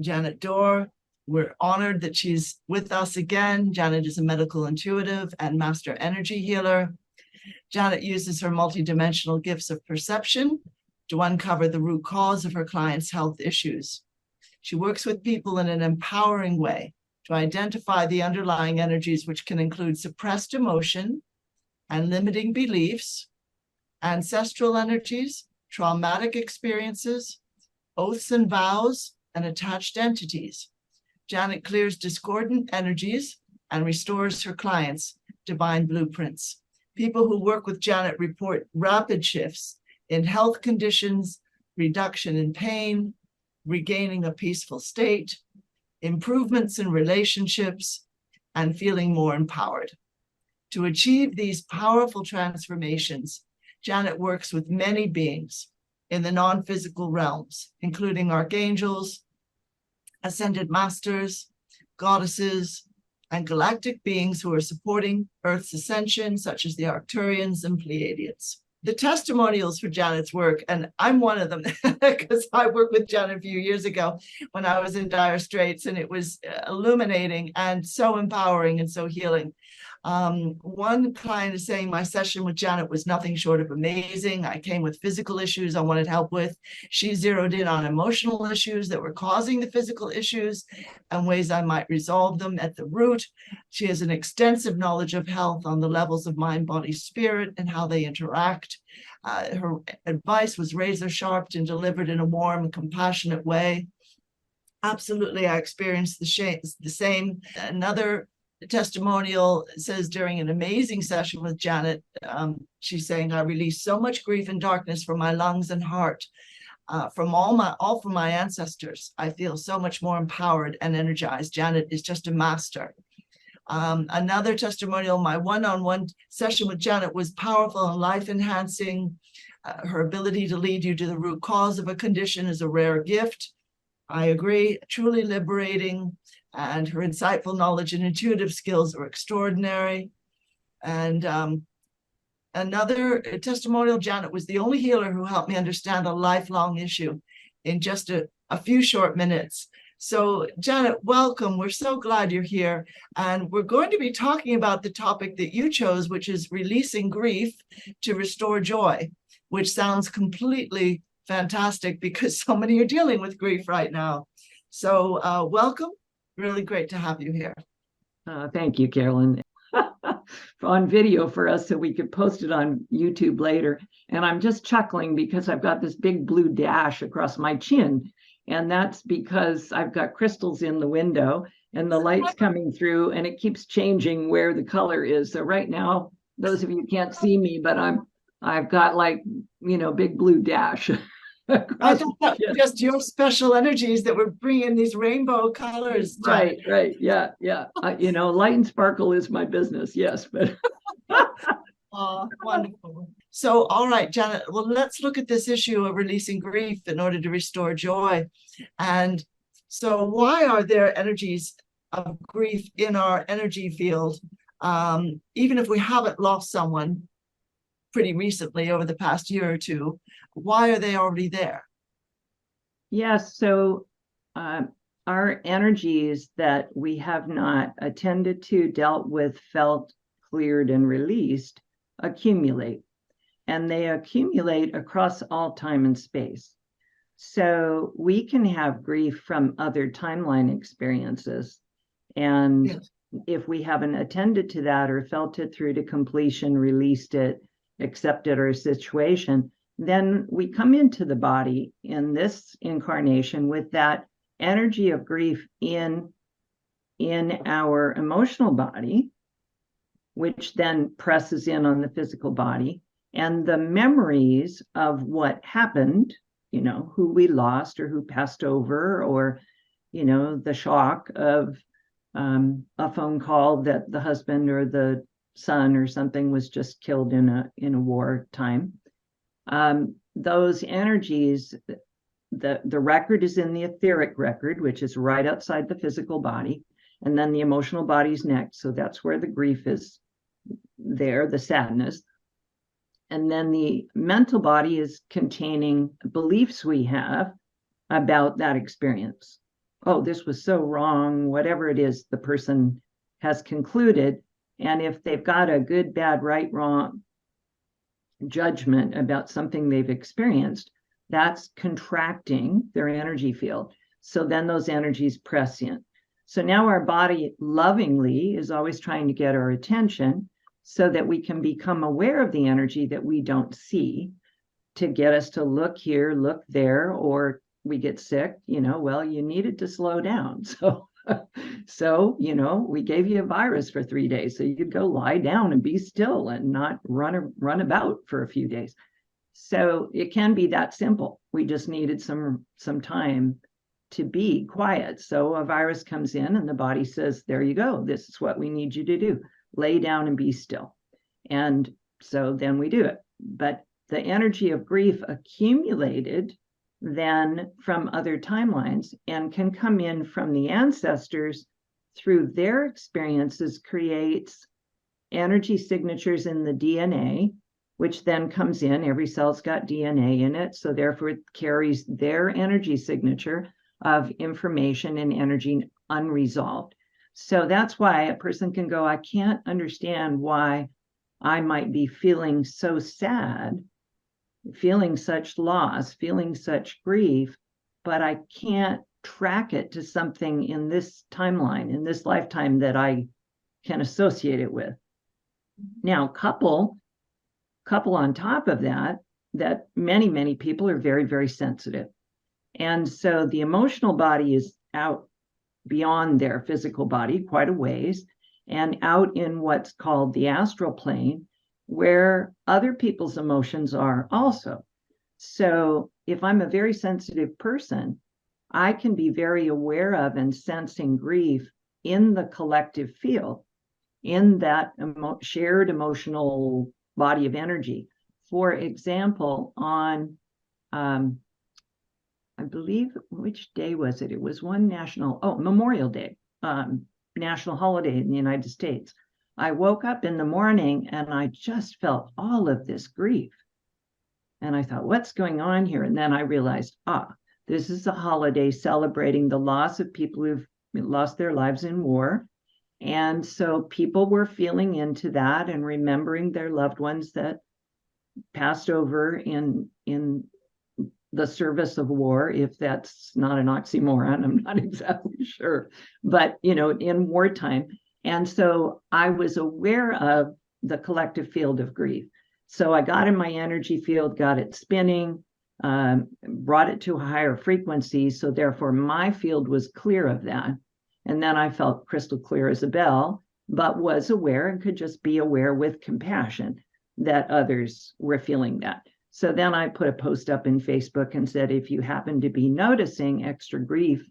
Janet Doerr. We're honored that she's with us again. Janet is a medical intuitive and master energy healer. Janet uses her multidimensional gifts of perception to uncover the root cause of her clients' health issues. She works with people in an empowering way to identify the underlying energies, which can include suppressed emotion and limiting beliefs, ancestral energies, traumatic experiences, oaths and vows, and attached entities. Janet clears discordant energies and restores her clients' divine blueprints. People who work with Janet report rapid shifts in health conditions, reduction in pain, regaining a peaceful state, improvements in relationships, and feeling more empowered. To achieve these powerful transformations, Janet works with many beings in the non-physical realms, including archangels, ascended masters, goddesses, and galactic beings who are supporting Earth's ascension, such as the Arcturians and Pleiadians. The testimonials for Janet's work, and I'm one of them because I worked with Janet a few years ago when I was in dire straits, and it was illuminating and so empowering and so healing. One client is saying, my session with Janet was nothing short of amazing. I came with physical issues I wanted help with. She zeroed in on emotional issues that were causing the physical issues and ways I might resolve them at the root. She has an extensive knowledge of health on the levels of mind, body, spirit, and how they interact. Her advice was razor sharp and delivered in a warm, compassionate way. Absolutely, I experienced the same. Another testimonial says, during an amazing session with Janet, she's saying, I released so much grief and darkness from my lungs and heart, from my ancestors. I feel so much more empowered and energized. Janet is just a master. Another testimonial, my one-on-one session with Janet was powerful and life-enhancing. Her ability to lead you to the root cause of a condition is a rare gift. I agree, truly liberating, and her insightful knowledge and intuitive skills are extraordinary. And another testimonial, Janet was the only healer who helped me understand a lifelong issue in just a few short minutes. So Janet, welcome. We're so glad you're here. And we're going to be talking about the topic that you chose, which is releasing grief to restore joy, which sounds completely fantastic because so many are dealing with grief right now. So welcome. Really great to have you here. Thank you, Carolyn. On video for us so we could post it on YouTube later. And I'm just chuckling because I've got this big blue dash across my chin. And that's because I've got crystals in the window and the light's coming through and it keeps changing where the color is. So right now, those of you can't see me, but I've got like, big blue dash. I thought that was just your special energies that were bringing these rainbow colors. Right. Yeah. Light and sparkle is my business. Yes, but. Oh, wonderful. So, all right, Janet, well, let's look at this issue of releasing grief in order to restore joy. And so why are there energies of grief in our energy field, even if we haven't lost someone pretty recently over the past year or two? Why are they already there? Yes, so our energies that we have not attended to, dealt with, felt, cleared, and released accumulate. And they accumulate across all time and space. So we can have grief from other timeline experiences. And yes, if we haven't attended to that or felt it through to completion, released it, accepted our situation, then we come into the body in this incarnation with that energy of grief in our emotional body, which then presses in on the physical body, and the memories of what happened, who we lost or who passed over, or, the shock of a phone call that the husband or the son or something was just killed in a war time. Those energies, the record is in the etheric record, which is right outside the physical body, and then the emotional body's next. So that's where the grief is there, the sadness. And then the mental body is containing beliefs we have about that experience. oh, this was so wrong, whatever it is the person has concluded. And if they've got a good, bad, right, wrong judgment about something they've experienced, that's contracting their energy field. So then those energies press in. So now our body lovingly is always trying to get our attention so that we can become aware of the energy that we don't see, to get us to look here, look there, or we get sick, well, you needed to slow down. So, we gave you a virus for 3 days so you could go lie down and be still and not run about for a few days. So it can be that simple. We just needed some time to be quiet. So a virus comes in and the body says, there you go. This is what we need you to do. Lay down and be still. And so then we do it. But the energy of grief accumulated then from other timelines and can come in from the ancestors through their experiences, creates energy signatures in the DNA, which then comes in. Every cell's got DNA in it. So therefore it carries their energy signature of information and energy unresolved. So that's why a person can go, I can't understand why I might be feeling so sad, feeling such loss, feeling such grief, but I can't track it to something in this timeline, in this lifetime that I can associate it with. Now, couple on top of that many, many people are very, very sensitive. And so the emotional body is out beyond their physical body quite a ways and out in what's called the astral plane, where other people's emotions are also. So if I'm a very sensitive person, I can be very aware of and sensing grief in the collective field, in that shared emotional body of energy. For example, on I believe, which day was it? It was one Memorial Day, national holiday in the United States. I woke up in the morning and I just felt all of this grief. And I thought, what's going on here? And then I realized, this is a holiday celebrating the loss of people who've lost their lives in war. And so people were feeling into that and remembering their loved ones that passed over in the service of war, if that's not an oxymoron, I'm not exactly sure, but in wartime. And so I was aware of the collective field of grief. So I got in my energy field, got it spinning, brought it to a higher frequency. So therefore my field was clear of that. And then I felt crystal clear as a bell, but was aware and could just be aware with compassion that others were feeling that. So then I put a post up in Facebook and said, if you happen to be noticing extra grief,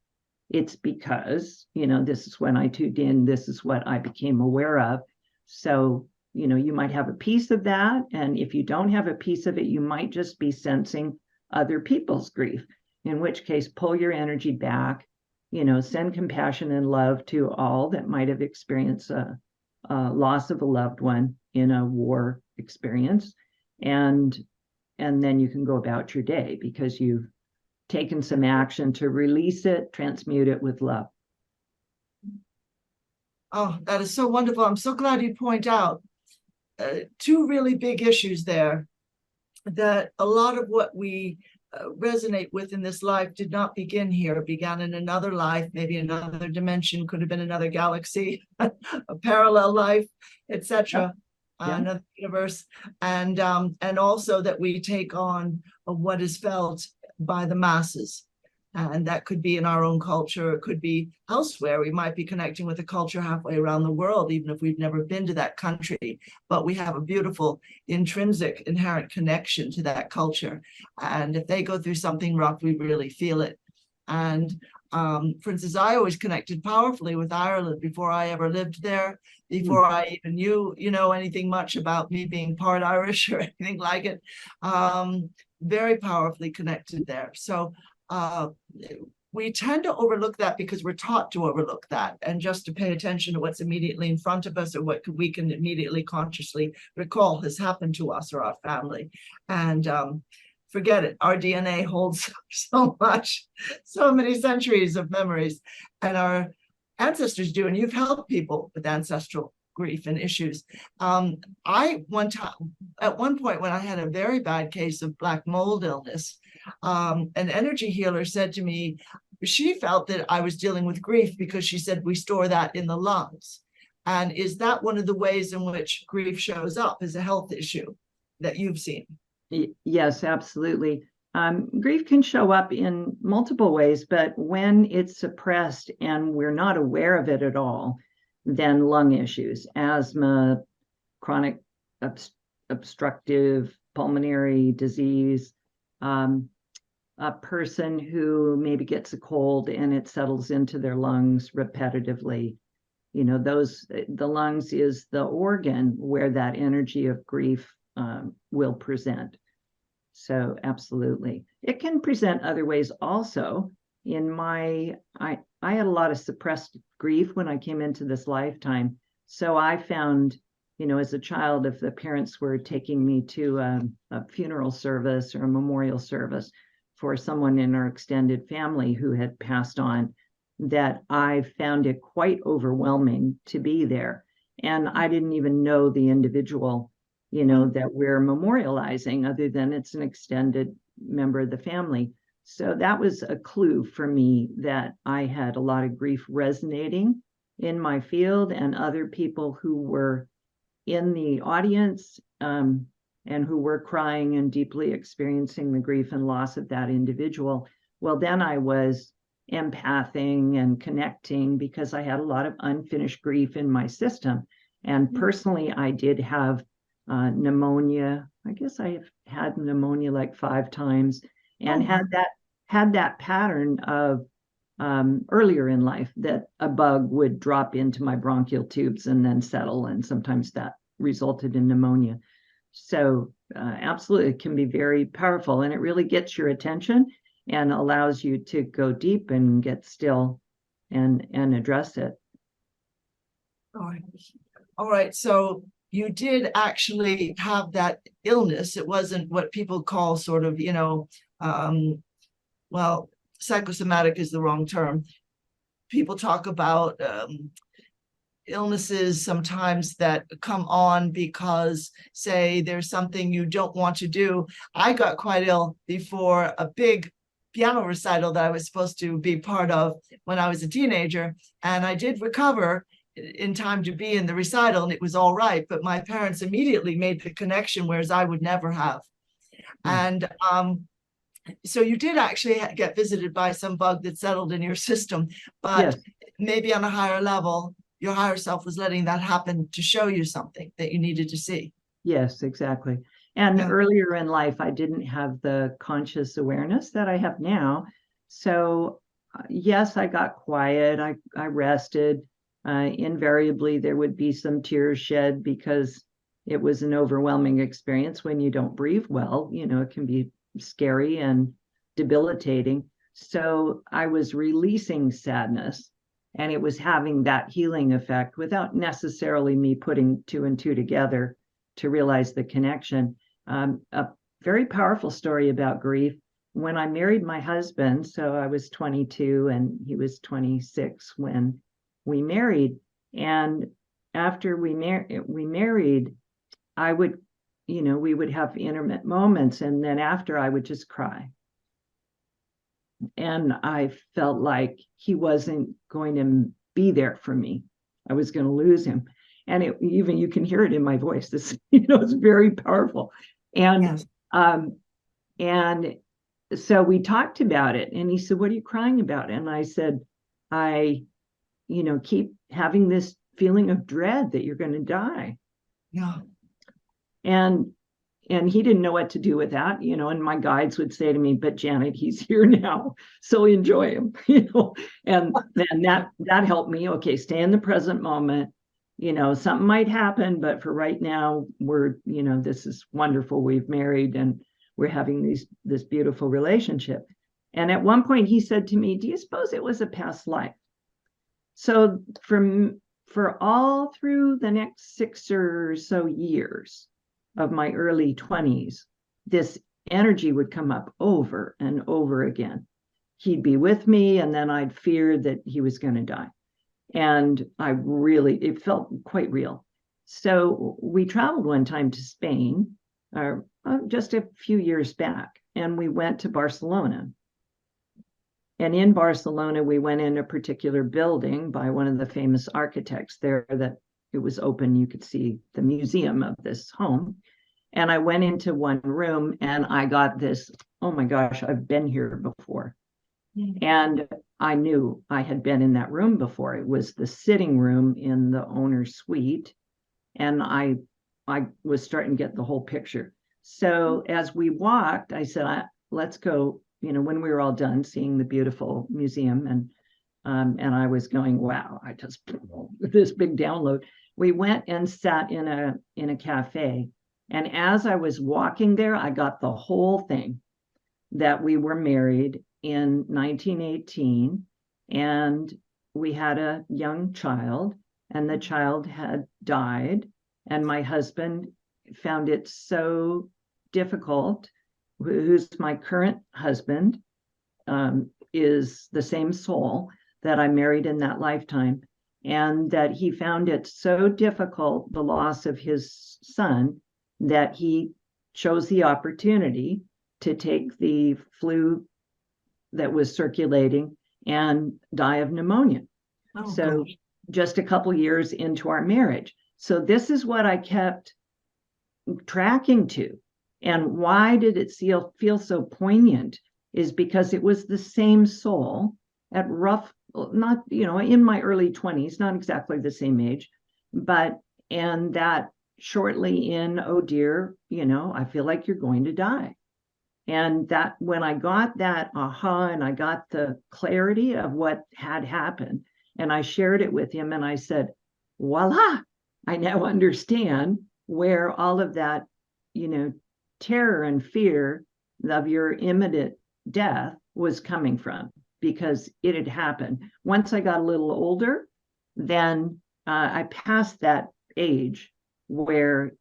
it's because, this is when I tuned in, this is what I became aware of. So, you might have a piece of that. And if you don't have a piece of it, you might just be sensing other people's grief, in which case pull your energy back, send compassion and love to all that might have experienced a loss of a loved one in a war experience. And then you can go about your day because you've taken some action to release it, transmute it with love. Oh, that is so wonderful. I'm so glad you point out two really big issues there, that a lot of what we resonate with in this life did not begin here. It began in another life, maybe another dimension, could have been another galaxy, a parallel life, etc. Another universe, and also that we take on what is felt by the masses, and that could be in our own culture, it could be elsewhere. We might be connecting with a culture halfway around the world, even if we've never been to that country, but we have a beautiful intrinsic inherent connection to that culture, and if they go through something rough, we really feel it. And for instance, I always connected powerfully with Ireland before I ever lived there, before I even knew, anything much about me being part Irish or anything like it. Very powerfully connected there. So we tend to overlook that because we're taught to overlook that, and just to pay attention to what's immediately in front of us or what we can immediately consciously recall has happened to us or our family. And forget it. Our DNA holds so much, so many centuries of memories, and our ancestors do. And you've helped people with ancestral grief and issues. At one point when I had a very bad case of black mold illness, an energy healer said to me, she felt that I was dealing with grief because she said we store that in the lungs. And is that one of the ways in which grief shows up as a health issue that you've seen? Yes, absolutely. Grief can show up in multiple ways, but when it's suppressed and we're not aware of it at all, then lung issues, asthma, chronic obstructive pulmonary disease, a person who maybe gets a cold and it settles into their lungs repetitively. The lungs is the organ where that energy of grief will present. So absolutely. It can present other ways also. I had a lot of suppressed grief when I came into this lifetime. So I found, as a child, if the parents were taking me to a funeral service or a memorial service for someone in our extended family who had passed on, that I found it quite overwhelming to be there. And I didn't even know the individual, that we're memorializing, other than it's an extended member of the family. So that was a clue for me that I had a lot of grief resonating in my field, and other people who were in the audience and who were crying and deeply experiencing the grief and loss of that individual. Well, then I was empathing and connecting because I had a lot of unfinished grief in my system. And personally, I did have pneumonia. I guess I have had pneumonia like 5 times, and had that pattern of earlier in life that a bug would drop into my bronchial tubes and then settle, and sometimes that resulted in pneumonia. So absolutely, it can be very powerful, and it really gets your attention and allows you to go deep and get still and address it. All right. So you did actually have that illness. It wasn't what people call sort of, well, psychosomatic is the wrong term. People talk about illnesses sometimes that come on because, say, there's something you don't want to do. I got quite ill before a big piano recital that I was supposed to be part of when I was a teenager, and I did recover in time to be in the recital, and it was all right, but my parents immediately made the connection, whereas I would never have. And so you did actually get visited by some bug that settled in your system, but maybe on a higher level, your higher self was letting that happen to show you something that you needed to see. Yes, exactly. And earlier in life, I didn't have the conscious awareness that I have now. So yes, I got quiet. I rested. Invariably, there would be some tears shed because it was an overwhelming experience when you don't breathe well. It can be scary and debilitating. So I was releasing sadness, and it was having that healing effect without necessarily me putting 2 and 2 together to realize the connection. A very powerful story about grief. When I married my husband, so I was 22 and he was 26 when we married. And after we married, I would, we would have intimate moments, and then after I would just cry. And I felt like he wasn't going to be there for me. I was going to lose him. And even you can hear it in my voice. This, it's very powerful. And and so we talked about it, and he said, "What are you crying about?" And I said, I keep having this feeling of dread that you're going to die. Yeah. And he didn't know what to do with that, and my guides would say to me, "But Janet, he's here now, so enjoy him," and that helped me. Okay, stay in the present moment. Something might happen, but for right now, we're, this is wonderful. We've married and we're having this beautiful relationship. And at one point he said to me, "Do you suppose it was a past life?" So for all through the next 6 or so years of my early 20s, this energy would come up over and over again. He'd be with me, and then I'd fear that he was going to die. And it felt quite real. So we traveled one time to Spain, just a few years back, and we went to Barcelona. And in Barcelona, we went in a particular building by one of the famous architects there that it was open. You could see the museum of this home. And I went into one room and I got this, oh my gosh, I've been here before. Mm-hmm. And I knew I had been in that room before. It was the sitting room in the owner's suite. And I was starting to get the whole picture. So as we walked, I said, let's go, when we were all done seeing the beautiful museum, and I was going, wow, I just this big download. We went and sat in a cafe. And as I was walking there, I got the whole thing that we were married in 1918, and we had a young child, and the child had died, and my husband found it so difficult, who's my current husband, is the same soul that I married in that lifetime, and that he found it so difficult, the loss of his son, that he chose the opportunity to take the flu that was circulating and die of pneumonia. Oh, so gosh. Just a couple years into our marriage. So this is what I kept tracking to. And why did it feel so poignant is because it was the same soul at not, in my early 20s, not exactly the same age, and that shortly in, oh dear, I feel like you're going to die. And that when I got that aha, and I got the clarity of what had happened, and I shared it with him, and I said, voila, I now understand where all of that, terror and fear of your imminent death was coming from, because it had happened. Once I got a little older, then I passed that age where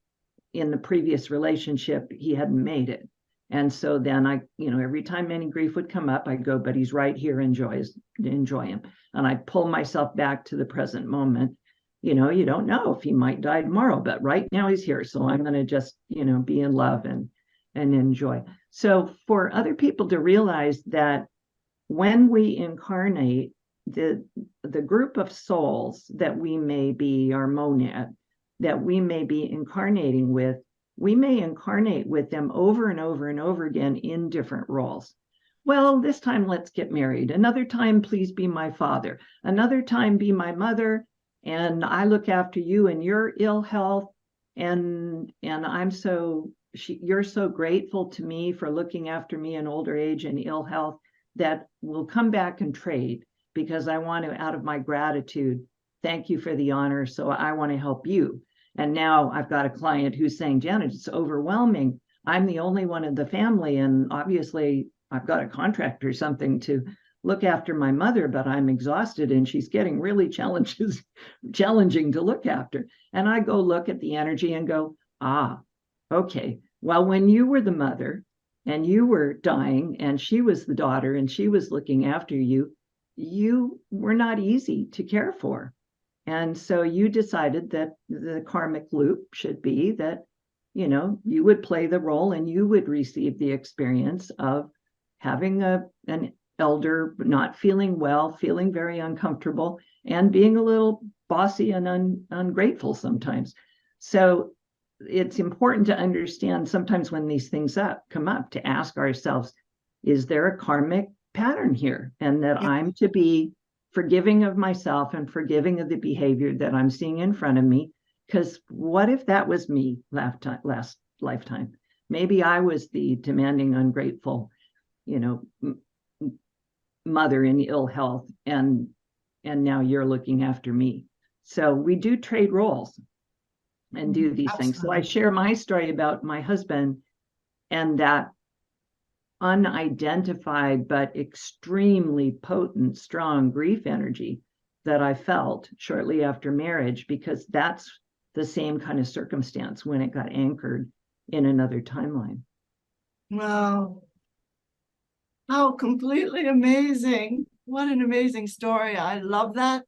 in the previous relationship, he hadn't made it. And so then I, every time any grief would come up, I'd go, but he's right here, enjoy him. And I'd pull myself back to the present moment. You don't know if he might die tomorrow, but right now he's here. So I'm going to just, be in love and enjoy. So for other people to realize that when we incarnate, the group of souls that we may be, our monad, that we may be incarnating with, we may incarnate with them over and over and over again in different roles. Well, this time let's get married. Another time, please be my father. Another time, be my mother. And I look after you in your ill health. And you're so grateful to me for looking after me in older age and ill health that we'll come back and trade, because I want to, out of my gratitude, thank you for the honor. So I want to help you. And now I've got a client who's saying, Janet, it's overwhelming. I'm the only one in the family. And obviously I've got a contract or something to look after my mother, but I'm exhausted and she's getting really challenging to look after. And I go look at the energy and go, okay. Well, when you were the mother and you were dying and she was the daughter and she was looking after you, you were not easy to care for. And so you decided that the karmic loop should be that, you would play the role and you would receive the experience of having an elder not feeling well, feeling very uncomfortable, and being a little bossy and ungrateful sometimes. So it's important to understand sometimes when these things come up to ask ourselves, is there a karmic pattern here? And that I'm to be forgiving of myself and forgiving of the behavior that I'm seeing in front of me. Because what if that was me last lifetime? Maybe I was the demanding, ungrateful, mother in ill health, and now you're looking after me. So we do trade roles and do these things. So I share my story about my husband and that unidentified but extremely potent, strong grief energy that I felt shortly after marriage, because that's the same kind of circumstance when it got anchored in another timeline. Wow. How completely amazing. What an amazing story. I love that.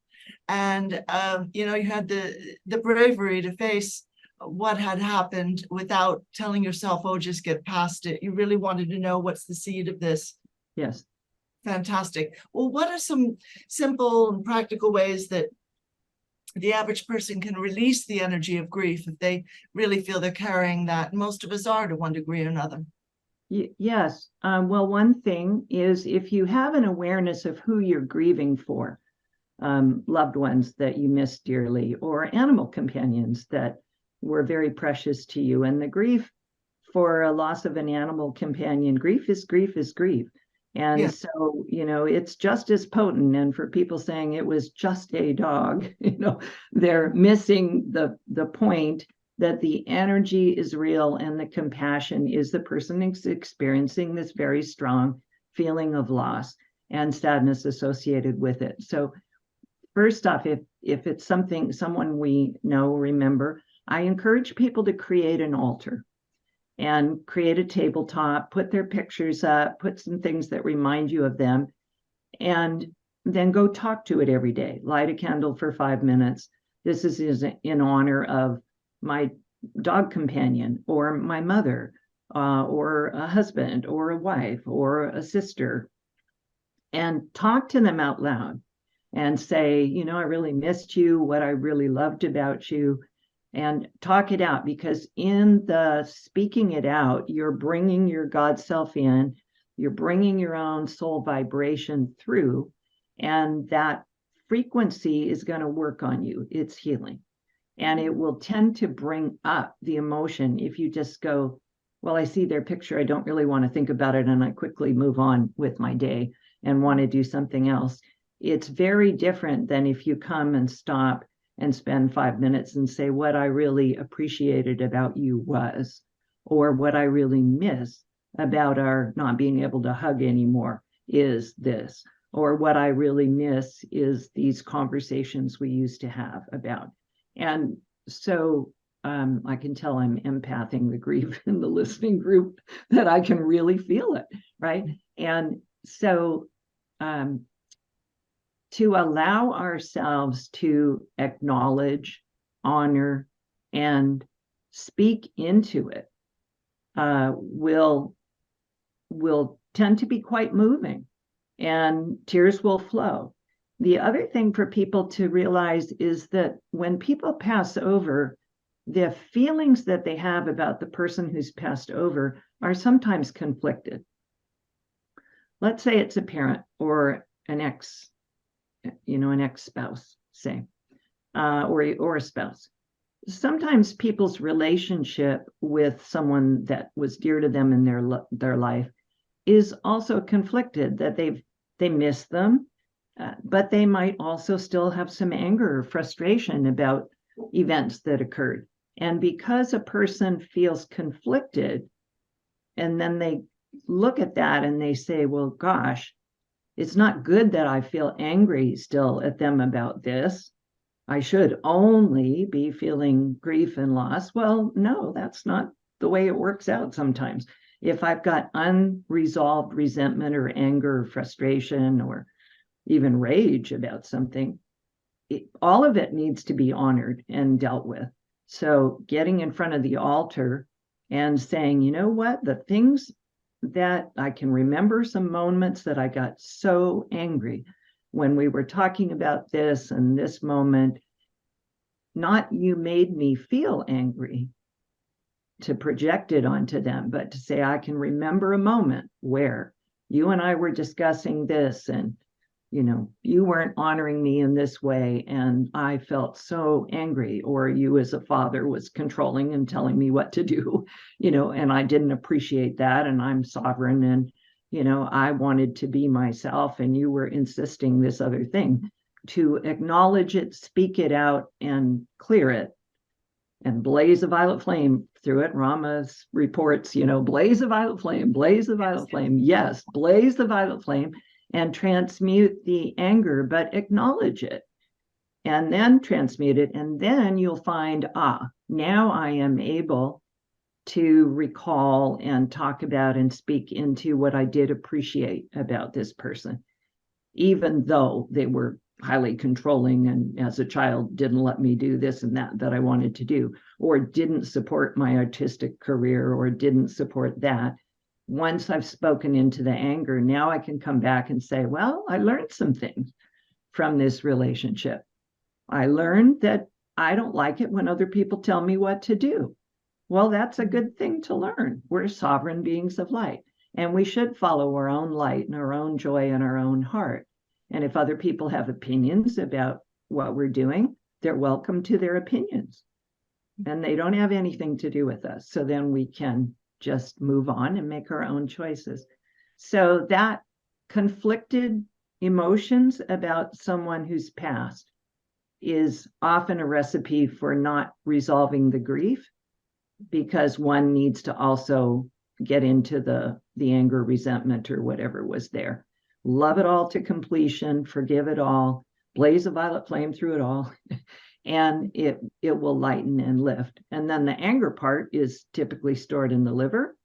And you know, you had the bravery to face what had happened without telling yourself, oh, just get past it. You really wanted to know what's the seed of this. Yes. Fantastic. Well, what are some simple and practical ways that the average person can release the energy of grief if they really feel they're carrying that? Most of us are to one degree or another. Yes. Well, one thing is if you have an awareness of who you're grieving for, loved ones that you miss dearly, or animal companions that were very precious to you, and the grief for a loss of an animal companion, grief is grief is grief. And Yeah. so, you know, it's just as potent. And for people saying it was just a dog, you know, they're missing the point that the energy is real and the compassion is the person experiencing this very strong feeling of loss and sadness associated with it. So first off, if it's someone we know, remember, I encourage people to create an altar and create a tabletop, put their pictures up, put some things that remind you of them, and then go talk to it every day. Light a candle for 5 minutes. This is in honor of my dog companion, or my mother, or a husband, or a wife, or a sister, and talk to them out loud and say, you know, I really missed you, what I really loved about you, and talk it out, because in the speaking it out, you're bringing your God self in, you're bringing your own soul vibration through, and that frequency is going to work on you. It's healing. And it will tend to bring up the emotion if you just go, well, I see their picture, I don't really want to think about it, and I quickly move on with my day and want to do something else. It's very different than if you come and stop and spend 5 minutes and say, what I really appreciated about you was, or what I really miss about our not being able to hug anymore is this, or what I really miss is these conversations we used to have about. And so I can tell I'm empathing the grief in the listening group, that I can really feel it, right? And so to allow ourselves to acknowledge, honor, and speak into it will tend to be quite moving, and tears will flow. The other thing for people to realize is that when people pass over, the feelings that they have about the person who's passed over are sometimes conflicted. Let's say it's a parent or an ex-spouse, say, or a spouse. Sometimes people's relationship with someone that was dear to them in their life is also conflicted, that they miss them, but they might also still have some anger or frustration about events that occurred. And because a person feels conflicted, and then they look at that and they say, well, gosh, it's not good that I feel angry still at them about this. I should only be feeling grief and loss. Well, no, that's not the way it works out sometimes. If I've got unresolved resentment or anger or frustration or even rage about something, all of it needs to be honored and dealt with. So getting in front of the altar and saying, you know what, the things that I can remember, some moments that I got so angry when we were talking about this and this moment, not you made me feel angry to project it onto them, but to say, I can remember a moment where you and I were discussing this, and you know, you weren't honoring me in this way, and I felt so angry, or you as a father was controlling and telling me what to do, you know, and I didn't appreciate that, and I'm sovereign, and you know, I wanted to be myself, and you were insisting this other thing. To acknowledge it, speak it out, and clear it, and blaze a violet flame through it. Rama's reports, you know, blaze a violet flame, blaze the violet flame. Yes, blaze the violet flame, and transmute the anger, but acknowledge it, and then transmute it. And then you'll find, now I am able to recall and talk about and speak into what I did appreciate about this person, even though they were highly controlling and as a child didn't let me do this and that I wanted to do, or didn't support my artistic career, or didn't support that. Once I've spoken into the anger, now I can come back and say, well, I learned some things from this relationship. I learned that I don't like it when other people tell me what to do. Well, that's a good thing to learn. We're sovereign beings of light, and we should follow our own light and our own joy in our own heart. And if other people have opinions about what we're doing, they're welcome to their opinions. And they don't have anything to do with us. So then we can just move on and make our own choices. So that conflicted emotions about someone who's passed is often a recipe for not resolving the grief, because one needs to also get into the anger, resentment, or whatever was there. Love it all to completion, forgive it all, blaze a violet flame through it all, and it will lighten and lift. And then the anger part is typically stored in the liver,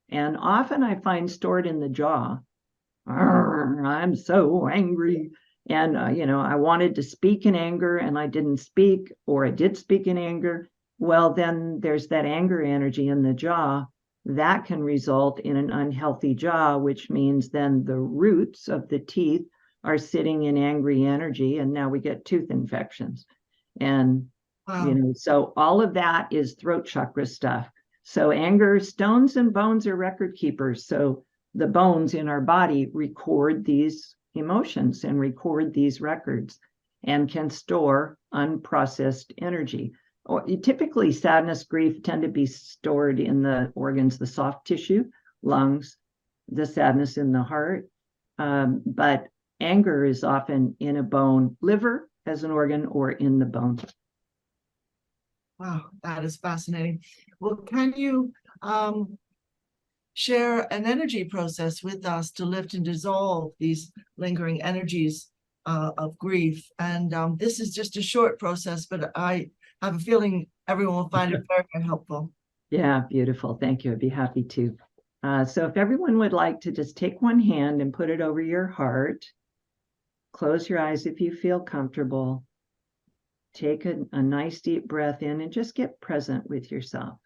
and often I find stored in the jaw. I'm so angry. And, I wanted to speak in anger and I didn't speak, or I did speak in anger. Well, then there's that anger energy in the jaw that can result in an unhealthy jaw, which means then the roots of the teeth are sitting in angry energy, and now we get tooth infections. And, Wow. so all of that is throat chakra stuff. So anger, stones and bones are record keepers. So the bones in our body record these emotions and record these records and can store unprocessed energy. Or typically sadness, grief tend to be stored in the organs, the soft tissue, lungs, the sadness in the heart. But anger is often in a bone, liver as an organ, or in the bone. Wow, that is fascinating. Well, can you share an energy process with us to lift and dissolve these lingering energies of grief? And this is just a short process, but I have a feeling everyone will find it very, very helpful. Yeah, beautiful. Thank you. I'd be happy to. So if everyone would like to just take one hand and put it over your heart, close your eyes if you feel comfortable. Take a nice deep breath in and just get present with yourself.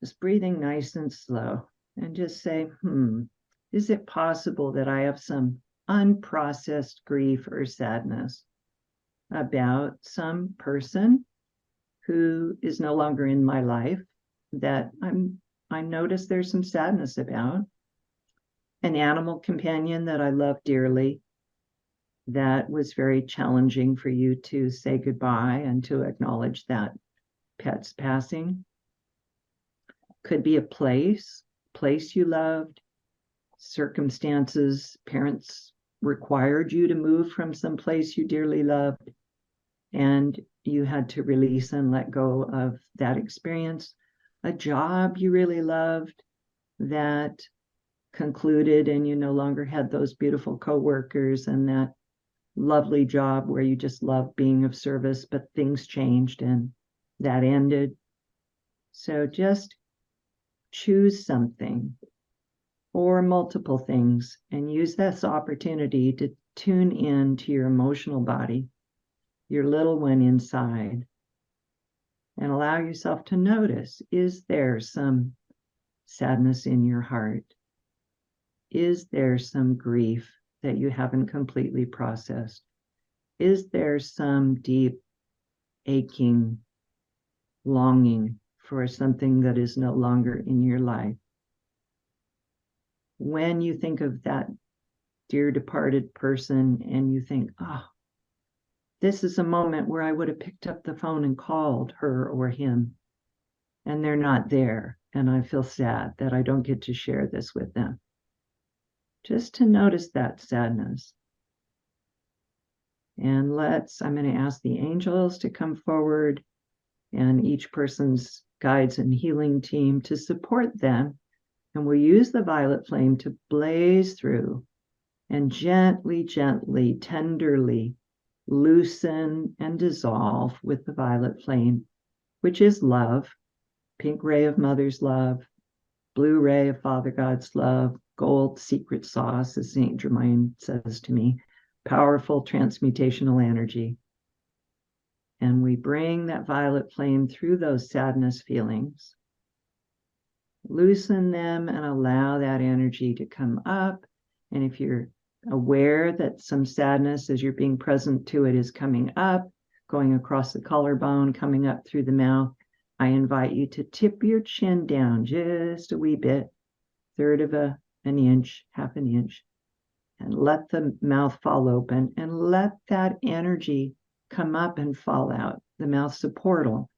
Just breathing nice and slow, and just say, is it possible that I have some unprocessed grief or sadness about some person who is no longer in my life that I notice there's some sadness about? An animal companion that I love dearly that was very challenging for you to say goodbye and to acknowledge that pet's passing. Could be a place you loved, circumstances, parents required you to move from some place you dearly loved, and you had to release and let go of that experience. A job you really loved that concluded and you no longer had those beautiful coworkers and that lovely job where you just loved being of service, but things changed and that ended. So just choose something or multiple things and use this opportunity to tune in to your emotional body, your little one inside, and allow yourself to notice, is there some sadness in your heart? Is there some grief that you haven't completely processed? Is there some deep aching, longing for something that is no longer in your life? When you think of that dear departed person and you think, this is a moment where I would have picked up the phone and called her or him, and they're not there, and I feel sad that I don't get to share this with them. Just to notice that sadness. And I'm going to ask the angels to come forward and each person's guides and healing team to support them. And we'll use the violet flame to blaze through and gently, gently, tenderly loosen and dissolve with the violet flame, which is love, pink ray of Mother's love, blue ray of Father God's love, gold secret sauce, as St. Germain says to me, powerful transmutational energy. And we bring that violet flame through those sadness feelings, loosen them and allow that energy to come up. And if you're aware that some sadness as you're being present to it is coming up, going across the collarbone, coming up through the mouth, I invite you to tip your chin down just a wee bit, third of an inch, half an inch, and let the mouth fall open and let that energy come up and fall out. The mouth's a portal.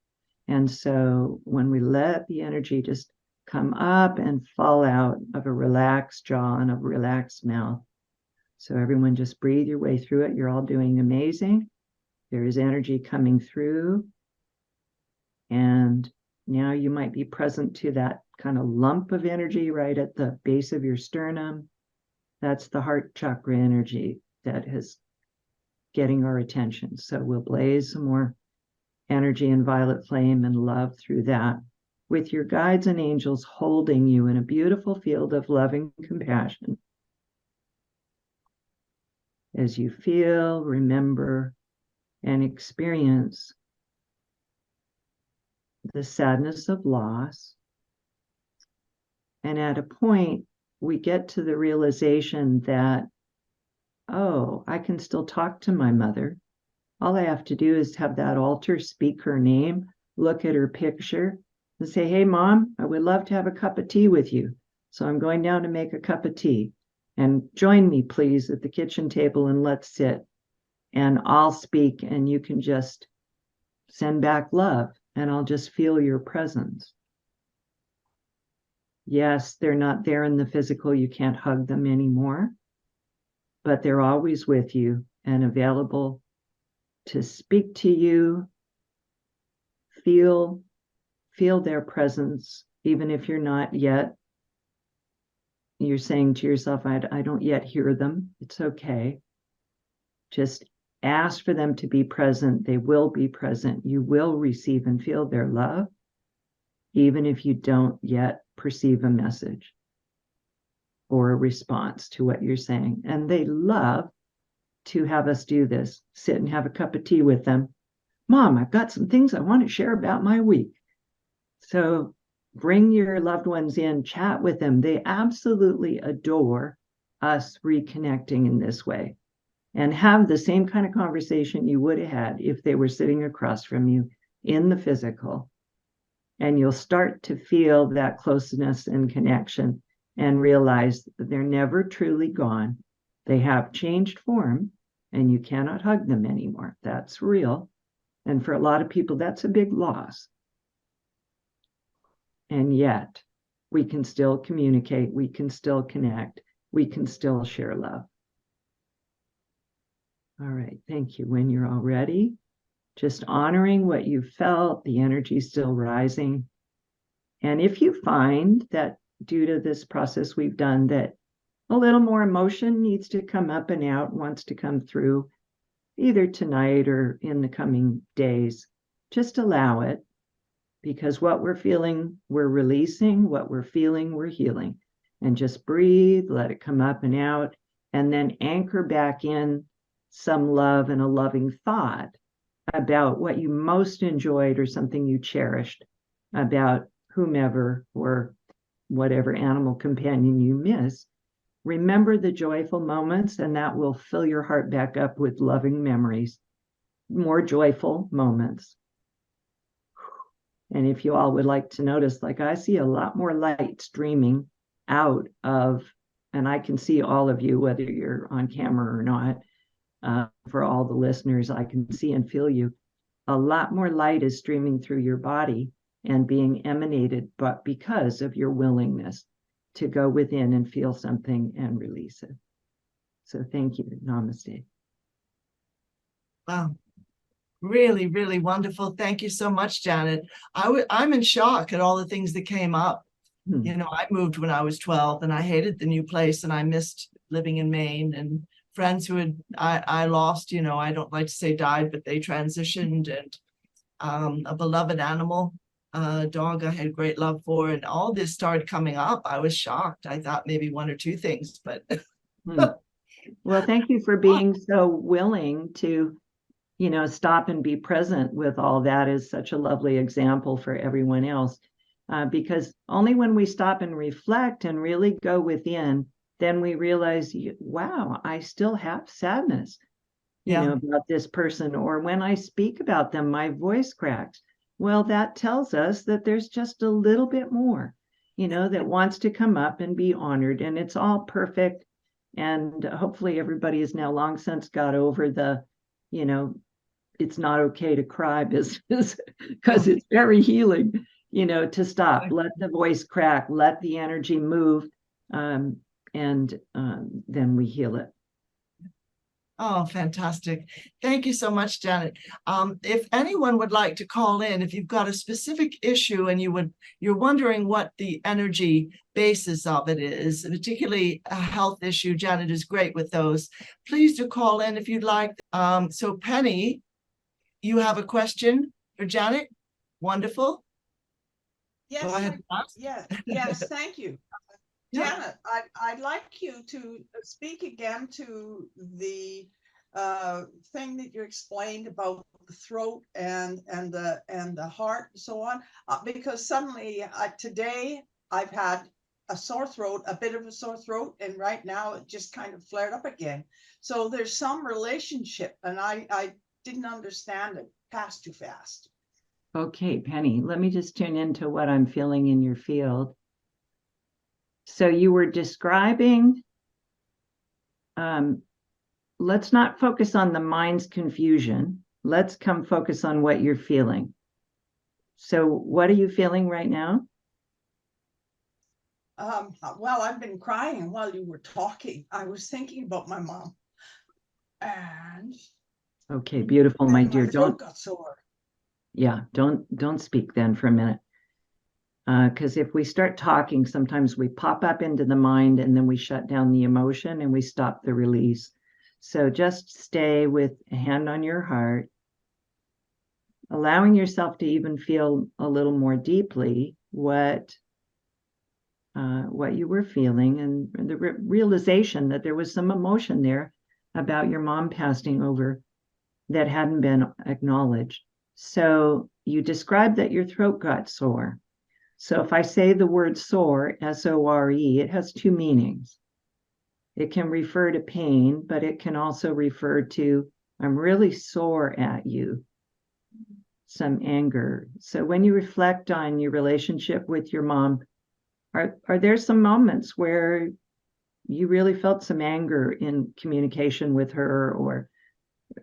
And so when we let the energy just come up and fall out of a relaxed jaw and a relaxed mouth. So everyone just breathe your way through it. You're all doing amazing. There is energy coming through. And now you might be present to that kind of lump of energy right at the base of your sternum. That's the heart chakra energy that is getting our attention. So we'll blaze some more energy and violet flame and love through that, with your guides and angels holding you in a beautiful field of loving compassion. As you feel, remember, and experience the sadness of loss. And at a point, we get to the realization that, oh, I can still talk to my mother. All I have to do is have that altar speak her name, look at her picture, and say, hey, Mom, I would love to have a cup of tea with you. So I'm going down to make a cup of tea. And join me, please, at the kitchen table and let's sit. And I'll speak and you can just send back love and I'll just feel your presence. Yes, they're not there in the physical. You can't hug them anymore, but they're always with you and available to speak to you, feel their presence, even if you're not yet. You're saying to yourself, I don't yet hear them. It's okay. Just ask for them to be present. They will be present. You will receive and feel their love, even if you don't yet perceive a message or a response to what you're saying. And they love to have us do this, sit and have a cup of tea with them. Mom, I've got some things I want to share about my week. So bring your loved ones in, chat with them. They absolutely adore us reconnecting in this way and have the same kind of conversation you would have had if they were sitting across from you in the physical. And you'll start to feel that closeness and connection and realize that they're never truly gone. They have changed form and you cannot hug them anymore. That's real. And for a lot of people, that's a big loss. And yet we can still communicate, we can still connect, we can still share love. All right, thank you. When you're all ready, just honoring what you felt, the energy still rising. And if you find that due to this process we've done that a little more emotion needs to come up and out, wants to come through, either tonight or in the coming days, just allow it. Because what we're feeling, we're releasing. What we're feeling, we're healing. And just breathe, let it come up and out, and then anchor back in some love and a loving thought about what you most enjoyed or something you cherished about whomever or whatever animal companion you miss. Remember the joyful moments, and that will fill your heart back up with loving memories, more joyful moments. And if you all would like to notice, like I see a lot more light streaming out of, and I can see all of you, whether you're on camera or not. For all the listeners, I can see and feel you. A lot more light is streaming through your body and being emanated, but because of your willingness to go within and feel something and release it. So thank you. Namaste. Wow. Really, really wonderful. Thank you so much, Janet. I'm in shock at all the things that came up. You know, I moved when I was 12 and I hated the new place and I missed living in Maine, and friends who I lost, I don't like to say died, but they transitioned, and a beloved animal a dog I had great love for, and all this started coming up. I was shocked. I thought maybe one or two things, but Well, thank you for being so willing to, stop and be present with all that is such a lovely example for everyone else. Because only when we stop and reflect and really go within, then we realize, wow, I still have sadness, about this person. Or when I speak about them, my voice cracks. Well, that tells us that there's just a little bit more, that wants to come up and be honored. And it's all perfect. And hopefully everybody has now long since got over the, it's not okay to cry business, because it's very healing, to stop, let the voice crack, let the energy move, and then we heal it. Oh, fantastic. Thank you so much, Janet. If anyone would like to call in, if you've got a specific issue and you're wondering what the energy basis of it is, particularly a health issue, Janet is great with those. Please do call in if you'd like. So Penny, you have a question for Janet? Wonderful. Yes, Go ahead. yes, thank you. Yeah. Janet, I'd like you to speak again to the thing that you explained about the throat and the heart and so on, because suddenly today I've had a sore throat, a bit of a sore throat, and right now it just kind of flared up again. So there's some relationship, and I didn't understand it. Passed too fast. Okay, Penny, let me just tune into what I'm feeling in your field. So you were describing, let's not focus on the mind's confusion. Let's come focus on what you're feeling. So what are you feeling right now? Well, I've been crying while you were talking. I was thinking about my mom. And okay, beautiful, my dear. My throat got sore. Yeah, don't speak then for a minute. Because if we start talking, sometimes we pop up into the mind and then we shut down the emotion and we stop the release. So just stay with a hand on your heart, allowing yourself to even feel a little more deeply what you were feeling, and the realization that there was some emotion there about your mom passing over that hadn't been acknowledged. So you described that your throat got sore. So if I say the word sore, S-O-R-E, it has two meanings. It can refer to pain, but it can also refer to, I'm really sore at you, some anger. So when you reflect on your relationship with your mom, are there some moments where you really felt some anger in communication with her, or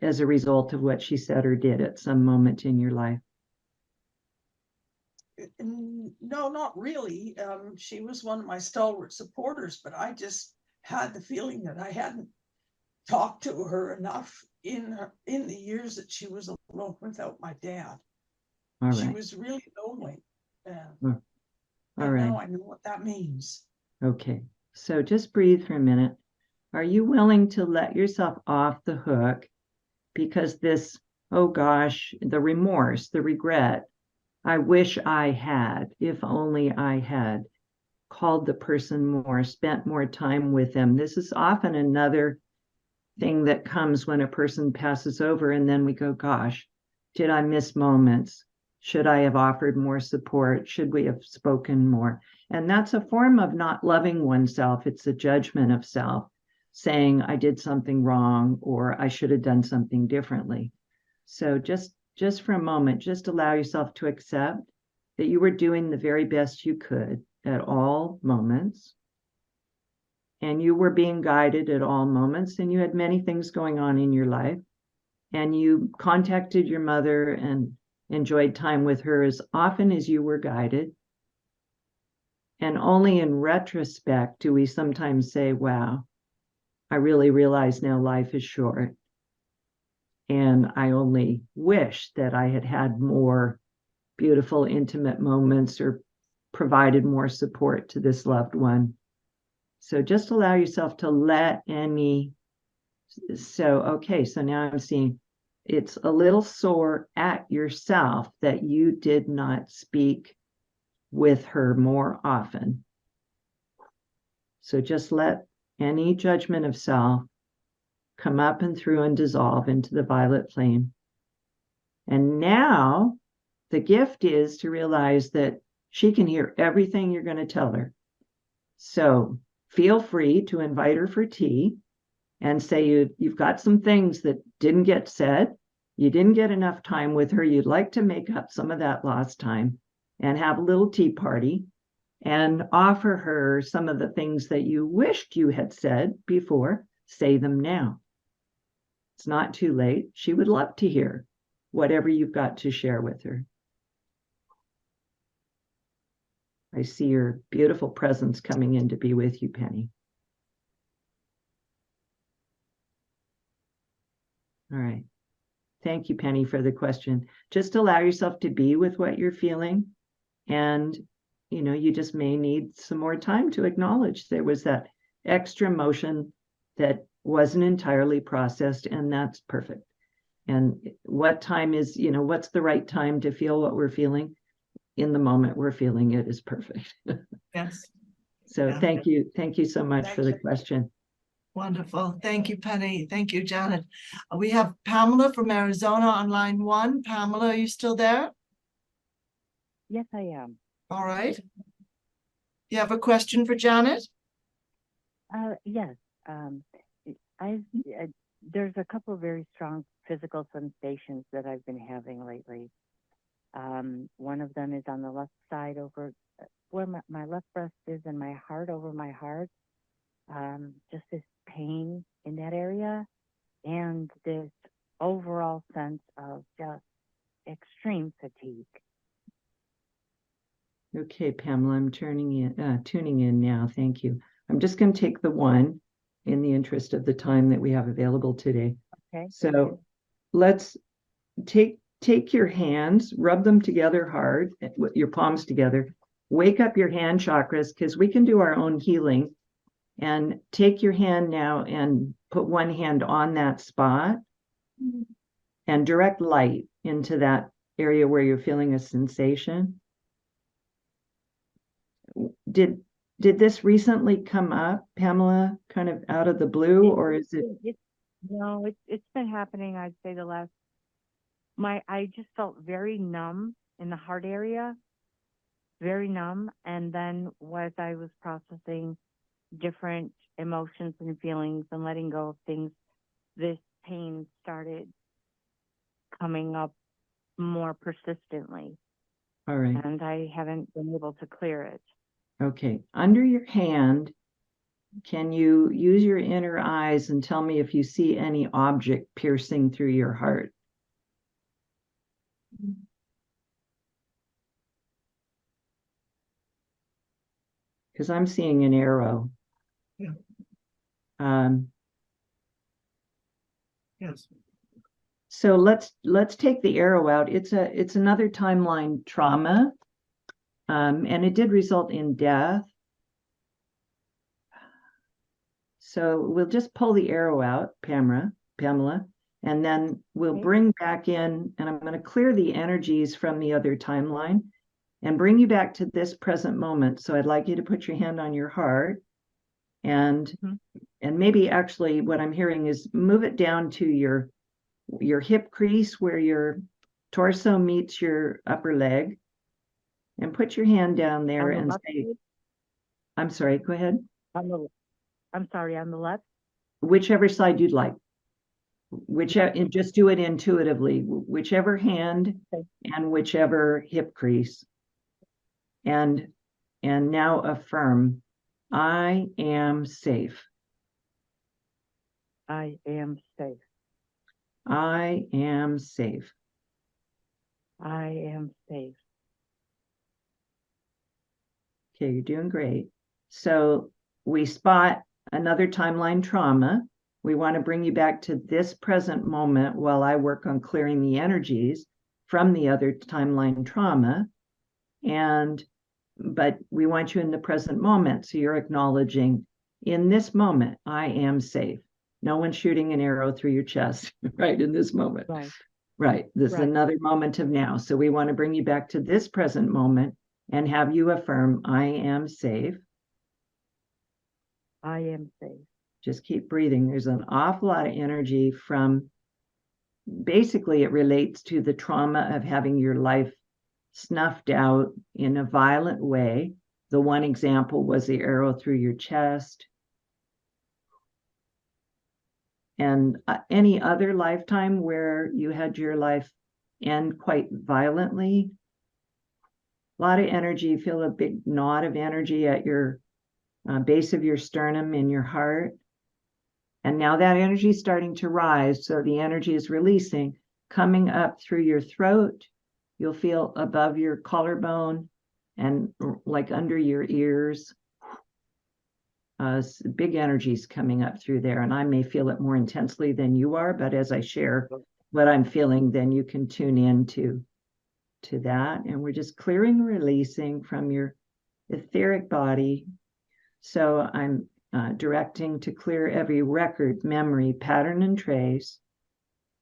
as a result of what she said or did at some moment in your life? No, not really. She was one of my stalwart supporters, but I just had the feeling that I hadn't talked to her enough in the years that she was alone without my dad. All she right. was really lonely. All right. Now I know what that means. Okay, so just breathe for a minute. Are you willing to let yourself off the hook? Because this, oh gosh, the remorse, the regret, I wish I had, if only I had called the person more, spent more time with them. This is often another thing that comes when a person passes over, and then we go, gosh, did I miss moments? Should I have offered more support? Should we have spoken more? And that's a form of not loving oneself. It's a judgment of self, saying I did something wrong, or I should have done something differently. So just for a moment, just allow yourself to accept that you were doing the very best you could at all moments, and you were being guided at all moments, and you had many things going on in your life, and you contacted your mother and enjoyed time with her as often as you were guided. And only in retrospect do we sometimes say, wow, I really realize now life is short. And I only wish that I had had more beautiful, intimate moments or provided more support to this loved one. So just allow yourself to let any. So, okay, so now I'm seeing it's a little sore at yourself that you did not speak with her more often. So just let any judgment of self come up and through and dissolve into the violet flame. And now the gift is to realize that she can hear everything you're going to tell her. So feel free to invite her for tea and say you've got some things that didn't get said. You didn't get enough time with her. You'd like to make up some of that lost time and have a little tea party and offer her some of the things that you wished you had said before. Say them now. It's not too late. She would love to hear whatever you've got to share with her. I see your beautiful presence coming in to be with you, Penny. All right. Thank you, Penny, for the question. Just allow yourself to be with what you're feeling. And, you know, you just may need some more time to acknowledge there was that extra emotion that wasn't entirely processed, and that's perfect. And what time is, you know, what's the right time to feel what we're feeling? In the moment we're feeling it is perfect. Yes. So Yeah. thank you. Thank you so much for the question. Wonderful. Thank you, Penny. Thank you, Janet. We have Pamela from Arizona on line 1. Pamela, are you still there? Yes, I am. All right. You have a question for Janet? Yes. There's a couple of very strong physical sensations that I've been having lately. One of them is on the left side over where my left breast is, and my heart over my heart. Just this pain in that area, and this overall sense of just extreme fatigue. Okay, Pamela, I'm tuning in now. Thank you. I'm just going to take the one in the interest of the time that we have available today. Okay. So let's take your hands, rub them together hard, your palms together, wake up your hand chakras, because we can do our own healing. And take your hand now and put one hand on that spot and direct light into that area where you're feeling a sensation. Did this recently come up, Pamela, kind of out of the blue, or is it? No, it's been happening. I'd say I just felt very numb in the heart area, very numb. And then as I was processing different emotions and feelings and letting go of things, this pain started coming up more persistently. All right. And I haven't been able to clear it. Okay. Under your hand, can you use your inner eyes and tell me if you see any object piercing through your heart? Because I'm seeing an arrow. Yeah. Yes. So let's take the arrow out. It's another timeline trauma, and it did result in death. So we'll just pull the arrow out, Pamela, and then we'll bring back in, and I'm going to clear the energies from the other timeline and bring you back to this present moment. So I'd like you to put your hand on your heart, and maybe actually what I'm hearing is move it down to your hip crease where your torso meets your upper leg, and put your hand down there and say, I'm sorry, go ahead. I'm sorry, on the left? Whichever side you'd like. And just do it intuitively, whichever hand and whichever hip crease. And now affirm, I am safe. I am safe. I am safe. I am safe. Okay, you're doing great. So we spot another timeline trauma. We want to bring you back to this present moment while I work on clearing the energies from the other timeline trauma. But we want you in the present moment. So you're acknowledging, in this moment, I am safe. No one's shooting an arrow through your chest right in this moment. Right. Right. This is Right. another moment of now. So we want to bring you back to this present moment and have you affirm, I am safe. I am safe. Just keep breathing. There's an awful lot of energy from, basically it relates to the trauma of having your life snuffed out in a violent way. The one example was the arrow through your chest. And any other lifetime where you had your life end quite violently. A lot of energy, feel a big knot of energy at your base of your sternum in your heart. And now that energy is starting to rise. So the energy is releasing, coming up through your throat. You'll feel above your collarbone and like under your ears. Big energies coming up through there. And I may feel it more intensely than you are, but as I share what I'm feeling, then you can tune in to that. And we're just clearing, releasing from your etheric body. So I'm directing to clear every record, memory, pattern, and trace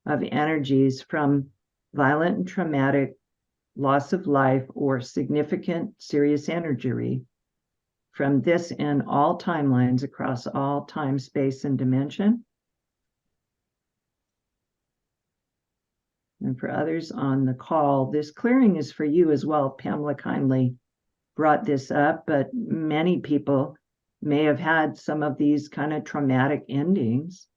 of energies from violent and traumatic loss of life or significant serious injury from this and all timelines across all time, space, and dimension. And for others on the call, this clearing is for you as well. Pamela kindly brought this up, but many people may have had some of these kind of traumatic endings.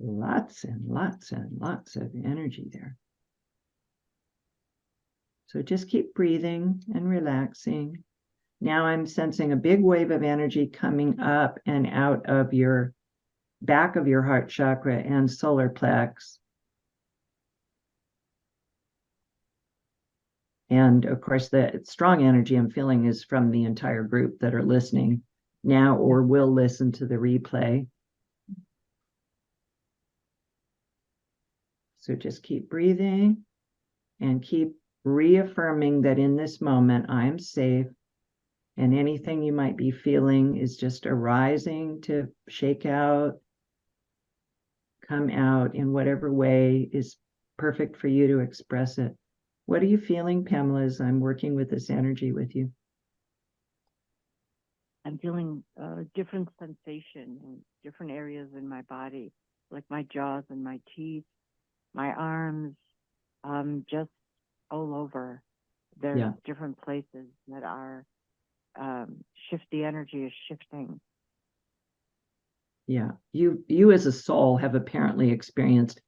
Lots and lots and lots of energy there. So just keep breathing and relaxing. Now I'm sensing a big wave of energy coming up and out of your back of your heart chakra and solar plex. And of course, the strong energy I'm feeling is from the entire group that are listening now or will listen to the replay. So just keep breathing and keep reaffirming that in this moment, I am safe. And anything you might be feeling is just arising to shake out, come out in whatever way is perfect for you to express it. What are you feeling, Pamela, as I'm working with this energy with you? I'm feeling different sensation in different areas in my body, like my jaws and my teeth, my arms, just all over. There's different places that are the energy is shifting. Yeah, you as a soul have apparently experienced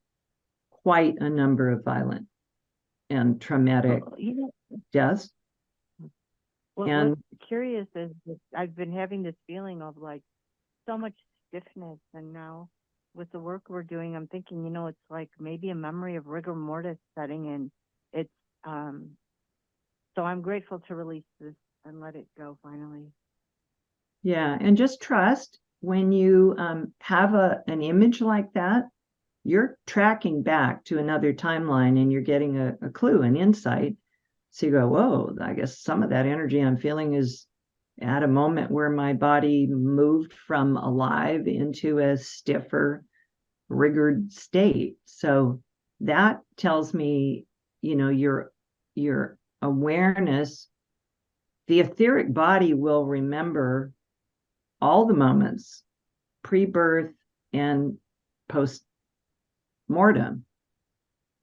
quite a number of violent and traumatic deaths. What's curious is that I've been having this feeling of like so much stiffness, and now with the work we're doing, I'm thinking, it's like maybe a memory of rigor mortis setting in. It's so I'm grateful to release this and let it go finally. Yeah, and just trust when you have an image like that, you're tracking back to another timeline and you're getting a clue, an insight. So you go, whoa, I guess some of that energy I'm feeling is at a moment where my body moved from alive into a stiffer, rigored state. So that tells me, your awareness, the etheric body will remember all the moments pre-birth and post-mortem.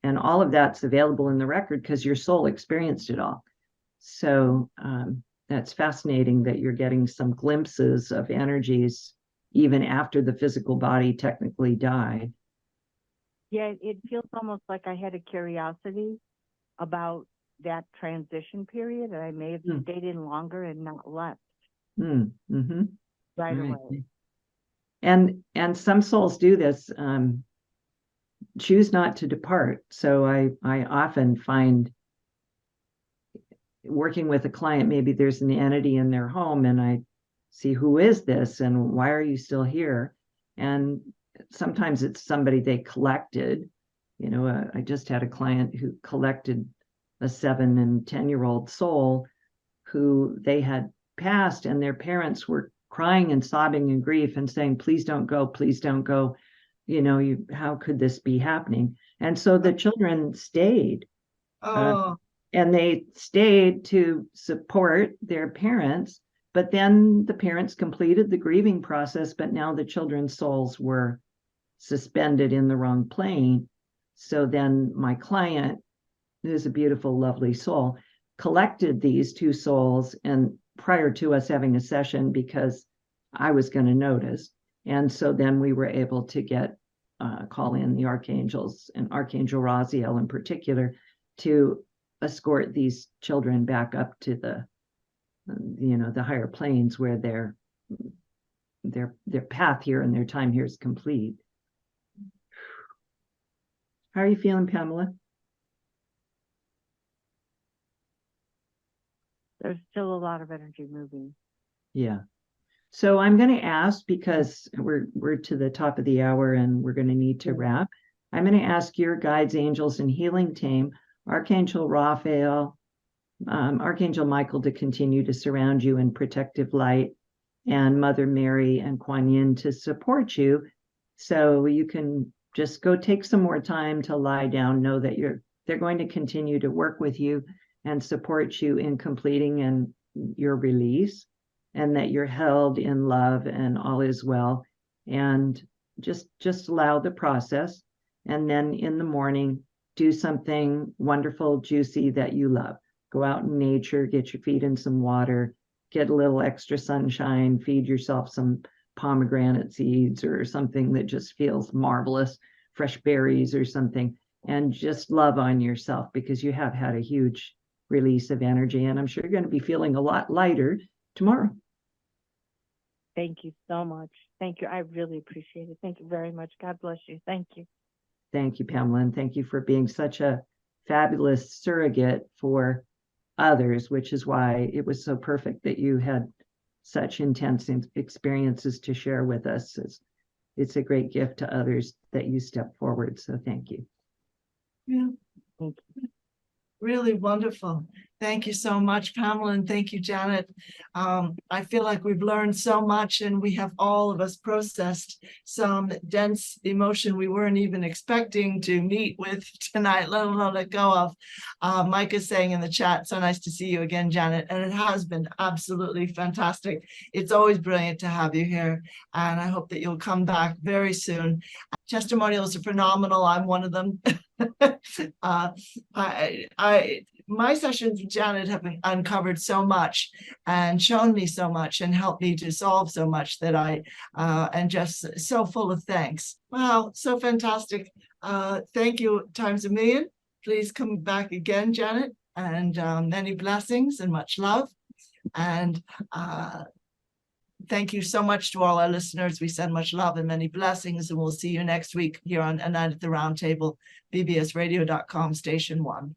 And all of that's available in the record because your soul experienced it all. So that's fascinating that you're getting some glimpses of energies even after the physical body technically died. Yeah, it feels almost like I had a curiosity about that transition period, and I may have stayed in longer and not left right away. And some souls do this, choose not to depart. So I often find working with a client, maybe there's an entity in their home and I see, who is this and why are you still here? And sometimes it's somebody they collected. I just had a client who collected a 7 and 10-year-old soul who they had passed, and their parents were crying and sobbing in grief and saying, please don't go, please don't go. You know, how could this be happening? And so the children stayed. Oh, And they stayed to support their parents, but then the parents completed the grieving process, but now the children's souls were suspended in the wrong plane. So then my client, who is a beautiful, lovely soul, collected these two souls, and prior to us having a session, because I was going to notice. And so then we were able to call in the archangels, and Archangel Raziel in particular, to escort these children back up to the higher planes where their path here and their time here is complete. How are you feeling, Pamela? There's still a lot of energy moving. Yeah. So I'm going to ask, because we're to the top of the hour and we're going to need to wrap. I'm going to ask your guides, angels, and healing team, Archangel Raphael, Archangel Michael, to continue to surround you in protective light, and Mother Mary and Kuan Yin to support you, so you can just go take some more time to lie down. Know that they're going to continue to work with you and support you in completing and your release, and that you're held in love and all is well. And just allow the process, and then in the morning, do something wonderful, juicy that you love. Go out in nature, get your feet in some water, get a little extra sunshine, feed yourself some pomegranate seeds or something that just feels marvelous, fresh berries or something, and just love on yourself, because you have had a huge release of energy. And I'm sure you're going to be feeling a lot lighter tomorrow. Thank you so much. Thank you. I really appreciate it. Thank you very much. God bless you. Thank you. Thank you, Pamela, and thank you for being such a fabulous surrogate for others, which is why it was so perfect that you had such intense experiences to share with us. It's a great gift to others that you step forward. So thank you. yeah. Thank you. Really wonderful. Thank you so much, Pamela, and thank you, Janet. I feel like we've learned so much, and we have all of us processed some dense emotion we weren't even expecting to meet with tonight, let alone let go of. Mike is saying in the chat, so nice to see you again, Janet, and it has been absolutely fantastic. It's always brilliant to have you here, and I hope that you'll come back very soon. Testimonials are phenomenal. I'm one of them. My sessions with Janet have uncovered so much and shown me so much and helped me to solve so much that I am just so full of thanks. Wow, so fantastic. Thank you times a million. Please come back again, Janet, and many blessings and much love. And thank you so much to all our listeners. We send much love and many blessings, and we'll see you next week here on A Night at the Round Table, bbsradio.com, Station 1.